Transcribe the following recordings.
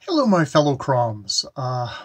Hello, my fellow Croms.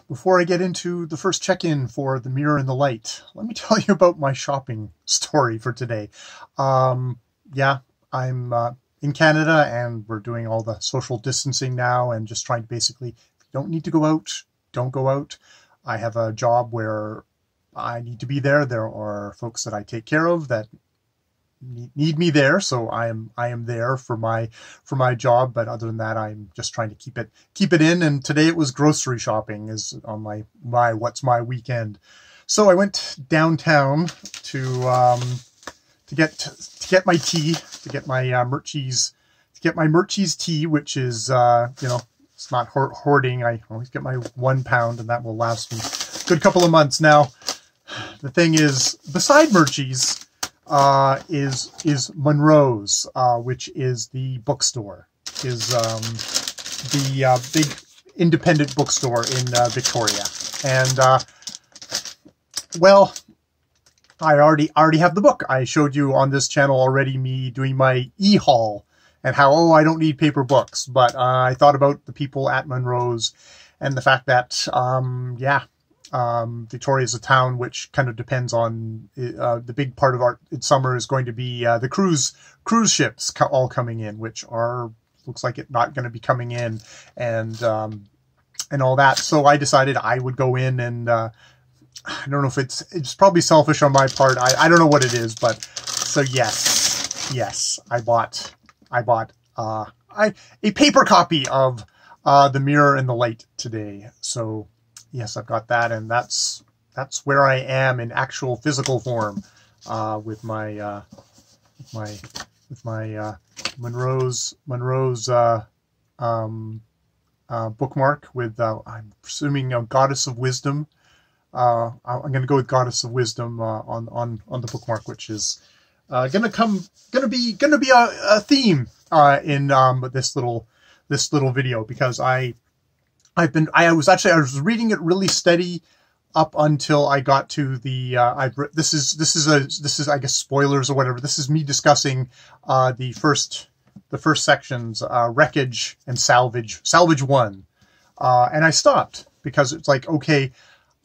Before I get into the first check-in for The Mirror and the Light, let me tell you about my shopping story for today. Yeah, I'm in Canada, and we're doing all the social distancing now and just trying to basically, if you don't need to go out, don't go out. I have a job where I need to be there. There are folks that I take care of that need me there, so I am there for my job. But other than that, I'm just trying to keep it in. And today it was grocery shopping, is on my what's my weekend. So I went downtown to get my tea, to get my Murchie's tea, which is it's not hoarding. I always get my 1 pound, and that will last me a good couple of months. Now, the thing is, beside Murchie's is Monroe's, which is the bookstore, is the big independent bookstore in Victoria. And well, I already have the book. I showed you on this channel already me doing my e-haul and how, I don't need paper books. But I thought about the people at Monroe's and the fact that Victoria is a town which kind of depends on the big part of its summer is going to be the cruise ships all coming in, which looks like it not going to be coming in, and all that. So I decided I would go in, and I don't know if it's probably selfish on my part. I don't know what it is, but so yes, I bought a paper copy of The Mirror and the Light today. So yes, I've got that, and that's where I am in actual physical form, with my Monroe's bookmark with I'm presuming a Goddess of Wisdom. I'm going to go with Goddess of Wisdom on the bookmark, which is going to be a theme in this little video, because I was reading it really steady up until I got to the this is I guess spoilers or whatever. This is me discussing the first sections, Wreckage and Salvage 1, and I stopped because it's like, okay,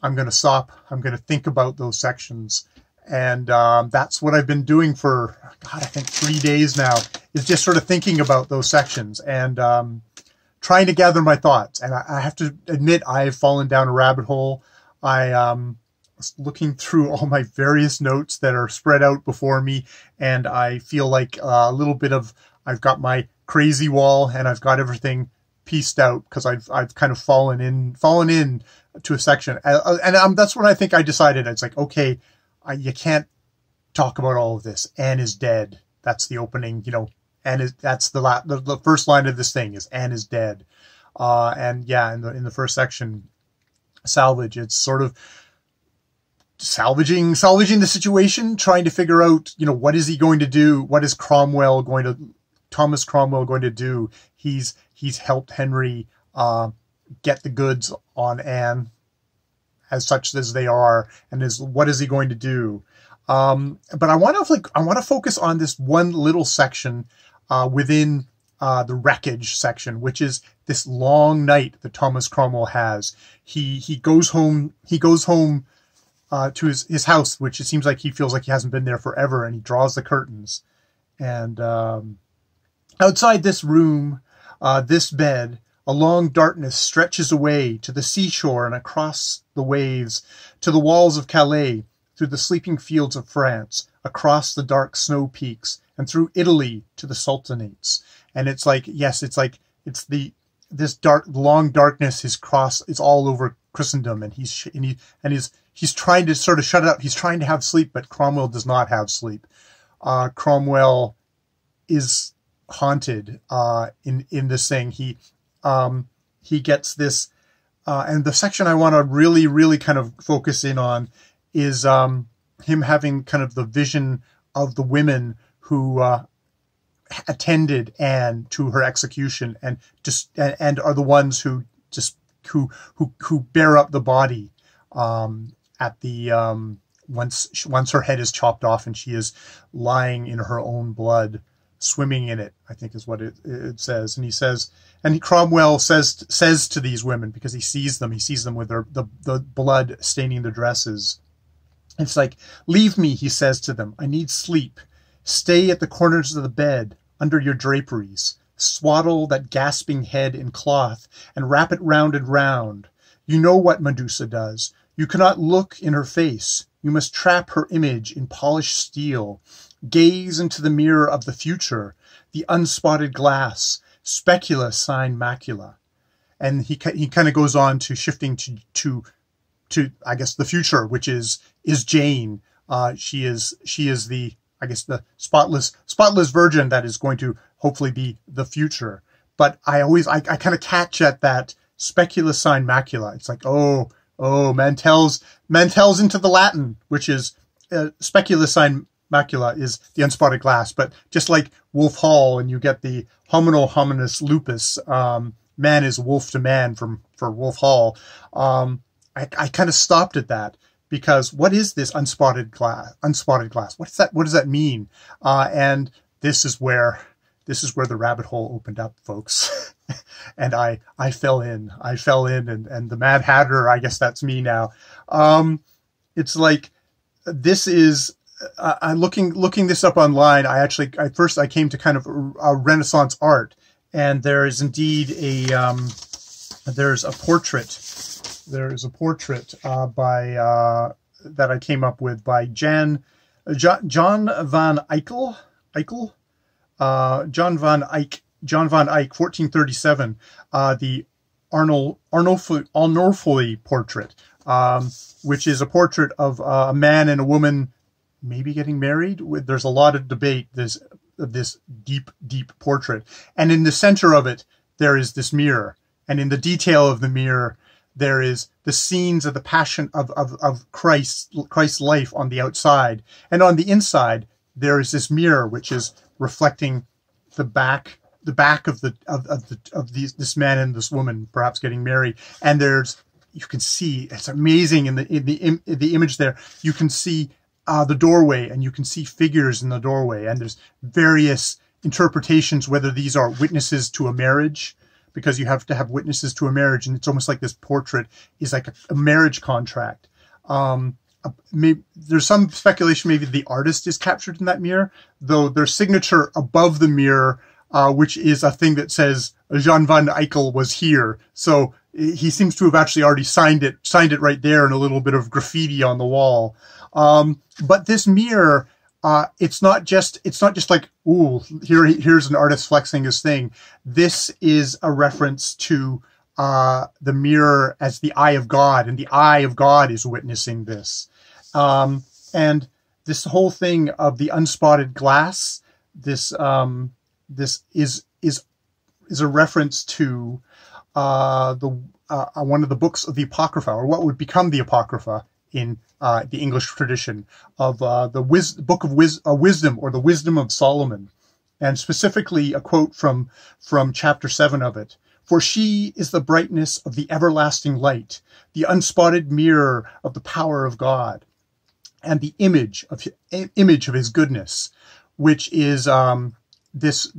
I'm going to stop. I'm going to think about those sections, and that's what I've been doing for, I think 3 days now, is just sort of thinking about those sections and trying to gather my thoughts. And I have to admit, I've fallen down a rabbit hole. I was looking through all my various notes that are spread out before me, and I feel like a little bit of, I've got my crazy wall, and I've got everything pieced out because I've kind of fallen in to a section, and that's when I think I decided, it's like, okay, you can't talk about all of this. Anne is dead. That's the opening, that's the first line of this thing is Anne is dead. And yeah, in the first section, Salvage, it's sort of salvaging the situation, trying to figure out, what is he going to do? What is Thomas Cromwell going to do? He's helped Henry get the goods on Anne, as such as they are, and what is he going to do? But I want to focus on this one little section within the Wreckage section, which is this long night that Thomas Cromwell has. He goes home to his house, which it seems like he feels like he hasn't been there forever, and he draws the curtains. And outside this room, this bed, a long darkness stretches away to the seashore and across the waves, to the walls of Calais, through the sleeping fields of France, across the dark snow peaks, and through Italy to the Sultanates. And it's like, yes, this long darkness is it's all over Christendom, and he's trying to sort of shut it up. He's trying to have sleep, but Cromwell does not have sleep. Cromwell is haunted in this thing. He gets this, and the section I want to really kind of focus in on is him having kind of the vision of the women who attended Anne to her execution, and are the ones who bear up the body at the once her head is chopped off and she is lying in her own blood. swimming in it, I think is what it says. And he says, and Cromwell says to these women, because he sees them with the blood staining their dresses. It's like, leave me, he says to them. I need sleep. Stay at the corners of the bed, under your draperies. Swaddle that gasping head in cloth and wrap it round and round. You know what Medusa does. You cannot look in her face. You must trap her image in polished steel. Gaze into the mirror of the future, the unspotted glass, specula sine macula. And he kind of goes on to shifting to I guess the future, which is Jane. She is the, I guess, the spotless virgin that is going to hopefully be the future. But I kind of catch at that specula sine macula. It's like, oh, Mantel's into the Latin, which is specula sine macula is the unspotted glass. But just like Wolf Hall, and you get the homino hominis lupus, man is wolf to man for Wolf Hall. I kind of stopped at that, because what is this unspotted glass? What's that? What does that mean? And this is where the rabbit hole opened up, folks. And I fell in, and the Mad Hatter, I guess that's me now. It's like, this is, I'm looking this up online. First I came to kind of a Renaissance art, and there is indeed there's a portrait. There is a portrait by that I came up with by Jan van Eyck. Jan van Eyck, 1437. The Arnolfini Portrait, which is a portrait of a man and a woman maybe getting married. There's a lot of debate. Of this deep portrait, and in the center of it there is this mirror, and in the detail of the mirror there is the scenes of the passion of Christ's life on the outside, and on the inside there is this mirror which is reflecting the back of this man and this woman perhaps getting married. And you can see, it's amazing in the image there, you can see the doorway, and you can see figures in the doorway, and there's various interpretations whether these are witnesses to a marriage, because you have to have witnesses to a marriage, and it's almost like this portrait is like a marriage contract. Maybe there's some speculation maybe the artist is captured in that mirror, though there's signature above the mirror, which is a thing that says Jan van Eyck was here. So he seems to have actually already signed it right there in a little bit of graffiti on the wall. But this mirror, it's not just like, ooh, here's an artist flexing his thing. This is a reference to the mirror as the eye of God, and the eye of God is witnessing this. And this whole thing of the unspotted glass, this is a reference to one of the books of the Apocrypha, or what would become the Apocrypha in the English tradition, of the Book of Wisdom, or the Wisdom of Solomon, and specifically a quote from chapter 7 of it. For she is the brightness of the everlasting light, the unspotted mirror of the power of God, and the image of his goodness, which is this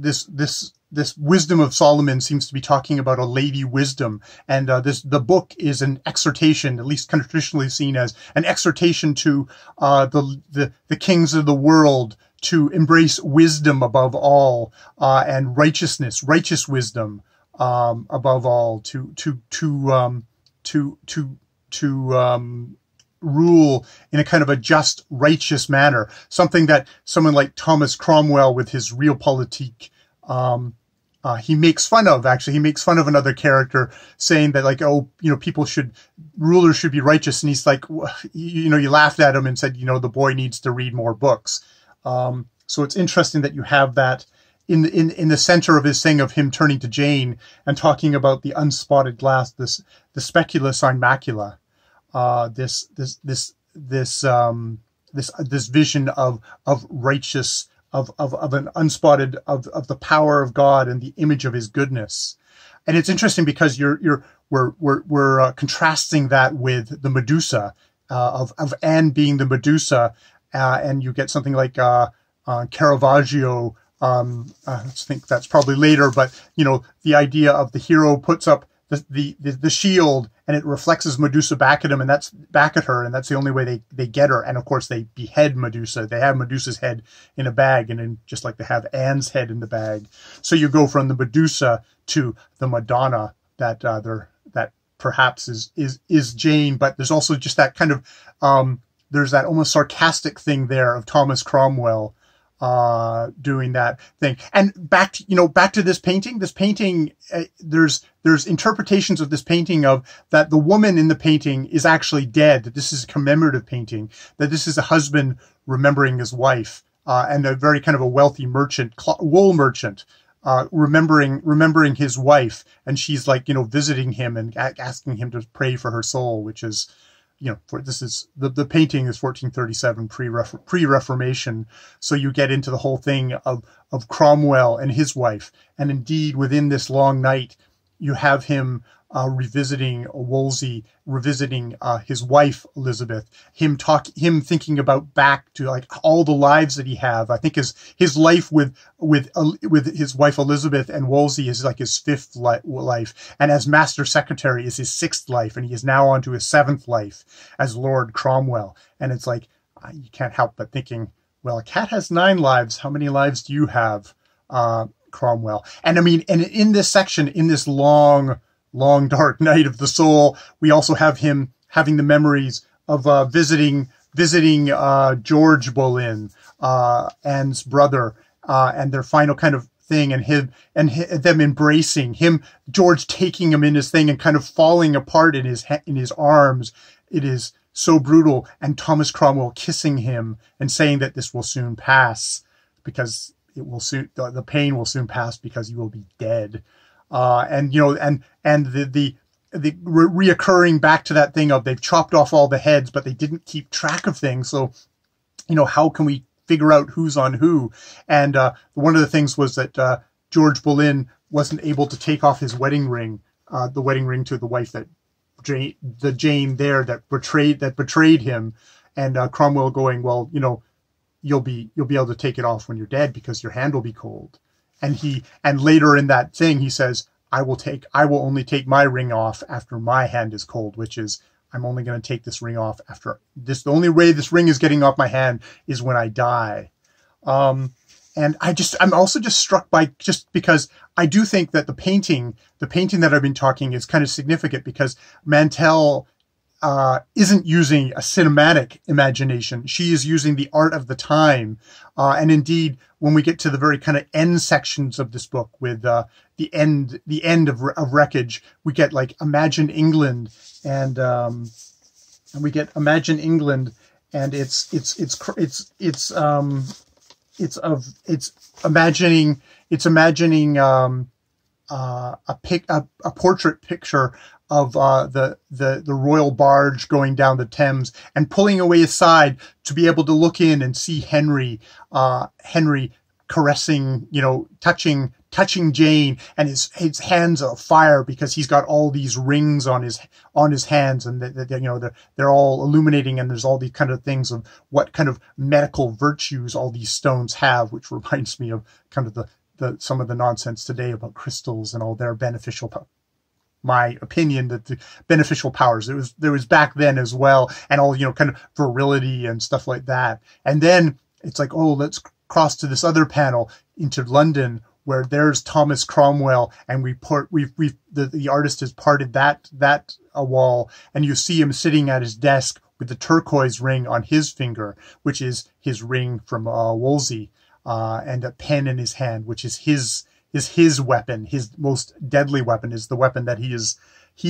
wisdom of Solomon seems to be talking about a lady wisdom, and the book is an exhortation, at least kind of traditionally seen as an exhortation to the kings of the world to embrace wisdom above all, and righteous wisdom above all, to rule in a kind of a just, righteous manner. Something that someone like Thomas Cromwell, with his Realpolitik, he makes fun of. Actually, he makes fun of another character, saying that, like, oh, rulers should be righteous. And he's like, you laughed at him and said, the boy needs to read more books. So it's interesting that you have that in the center of his thing, of him turning to Jane and talking about the unspotted glass, the specula sine macula, this vision of righteous, of an unspotted, of the power of God and the image of his goodness. And it's interesting because we're contrasting that with the Medusa, of Anne being the Medusa, and you get something like Caravaggio I think that's probably later, but you know, the idea of the hero puts up the shield and it reflects Medusa back at him, and that's back at her, and that's the only way they get her. And of course they behead Medusa. They have Medusa's head in a bag, and then just like they have Anne's head in the bag. So you go from the Medusa to the Madonna that that perhaps is Jane, but there's also just that kind of there's that almost sarcastic thing there of Thomas Cromwell doing that thing. And back to this painting. This painting, there's interpretations of this painting of that the woman in the painting is actually dead, that this is a commemorative painting, that this is a husband remembering his wife, and a very kind of a wealthy merchant, wool merchant, remembering his wife, and she's like, you know, visiting him and asking him to pray for her soul, which is, you know, this is the painting is 1437 pre-Reformation. So you get into the whole thing of Cromwell and his wife. And indeed, within this long night, you have him revisiting Wolsey, revisiting his wife Elizabeth, him thinking about back to like all the lives that he have. I think his life with his wife Elizabeth and Wolsey is like his fifth life, and as Master Secretary is his sixth life, and he is now on to his seventh life as Lord Cromwell. And it's like, you can't help but thinking, well, a cat has 9 lives. How many lives do you have, Cromwell? And I mean, and in this section, in this long dark night of the soul, we also have him having the memories of visiting George Boleyn, Anne's brother, and their final kind of thing, and them embracing him, George taking him in his thing and kind of falling apart in his arms. It is so brutal, and Thomas Cromwell kissing him and saying that this will soon pass, because it will soon, the pain will soon pass, because you will be dead. And you know, and the reoccurring back to that thing of they've chopped off all the heads, but they didn't keep track of things. So, you know, how can we figure out who's on who? And one of the things was that George Boleyn wasn't able to take off his wedding ring, the wedding ring to the wife that Jane there that betrayed him, and Cromwell going, well, you know, you'll be able to take it off when you're dead, because your hand will be cold. And later in that thing, he says, I will only take my ring off after my hand is cold, which is, I'm only going to take this ring off after this. The only way this ring is getting off my hand is when I die. And I'm also just struck by, just because I do think that the painting that I've been talking is kind of significant, because Mantel isn't using a cinematic imagination. She is using the art of the time. And indeed, when we get to the very kind of end sections of this book with the end of Wreckage, we get like Imagine England, and we get Imagine England, and it's imagining a portrait picture of the royal barge going down the Thames and pulling away aside to be able to look in and see Henry caressing, you know, touching Jane, and his hands are fire because he's got all these rings on his hands, and you know, they're all illuminating, and there's all these kind of things of what kind of medical virtues all these stones have, which reminds me of kind of some of the nonsense today about crystals and all their beneficial my opinion that the beneficial powers, there was back then as well, and all, you know, kind of virility and stuff like that. And then it's like, oh, let's cross to this other panel into London, where there's Thomas Cromwell, and the artist has parted that wall, and you see him sitting at his desk with the turquoise ring on his finger, which is his ring from Wolsey, and a pen in his hand, which is his weapon. His most deadly weapon is the weapon that he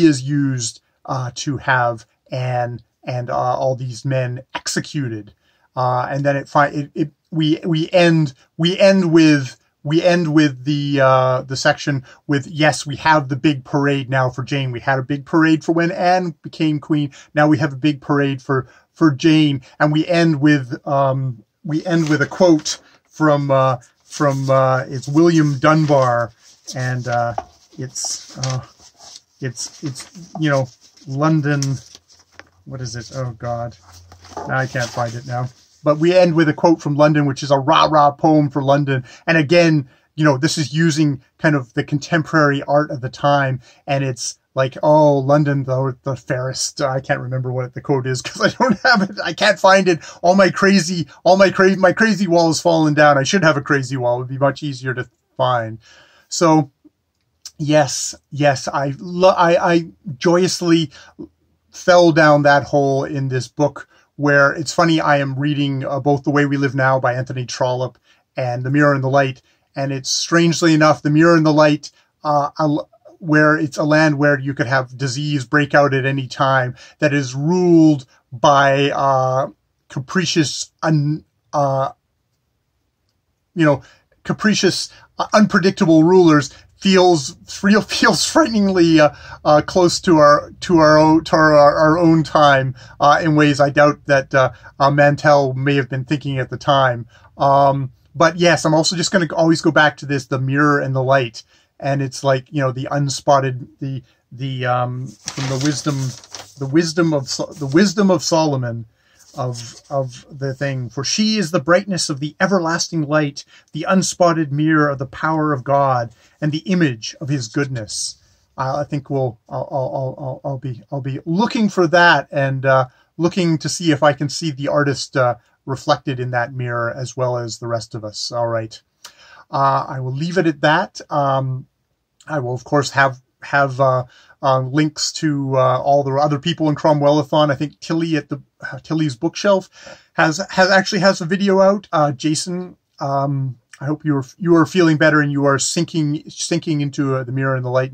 has used to have Anne and all these men executed. And then we end with the section with, yes, we have the big parade now for Jane. We had a big parade for when Anne became queen. Now we have a big parade for Jane, and we end with a quote from it's William Dunbar, and it's you know, London. What is it? Oh God, I can't find it now. but we end with a quote from London, which is a rah-rah poem for London. And again, you know, this is using kind of the contemporary art of the time, and it's like, oh, London, the fairest. I can't remember what the quote is because I don't have it. I can't find it. My crazy wall has fallen down. I should have a crazy wall. It would be much easier to find. So, yes, I joyously fell down that hole in this book where it's funny. I am reading both The Way We Live Now by Anthony Trollope and The Mirror and the Light, and it's strangely enough, The Mirror and the Light, where it's a land where you could have disease break out at any time that is ruled by capricious, unpredictable rulers, feels frighteningly close to our own time in ways I doubt that Mantel may have been thinking at the time. But yes, I'm also just going to always go back to this, The Mirror and the Light. And it's like, you know, the unspotted, from the wisdom of Solomon, of the thing. For she is the brightness of the everlasting light, the unspotted mirror of the power of God, and the image of His goodness. I think I'll be looking for that, and looking to see if I can see the artist reflected in that mirror as well as the rest of us. All right. I will leave it at that. I will, of course, have links to all the other people in Cromwellathon. I think Tilly at the Tilly's Bookshelf has a video out. Jason, I hope you are feeling better and you are sinking into The Mirror and the Light.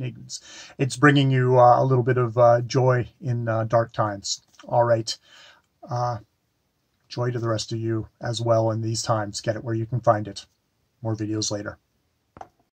It's bringing you a little bit of joy in dark times. All right. Joy to the rest of you as well in these times. Get it where you can find it. More videos later.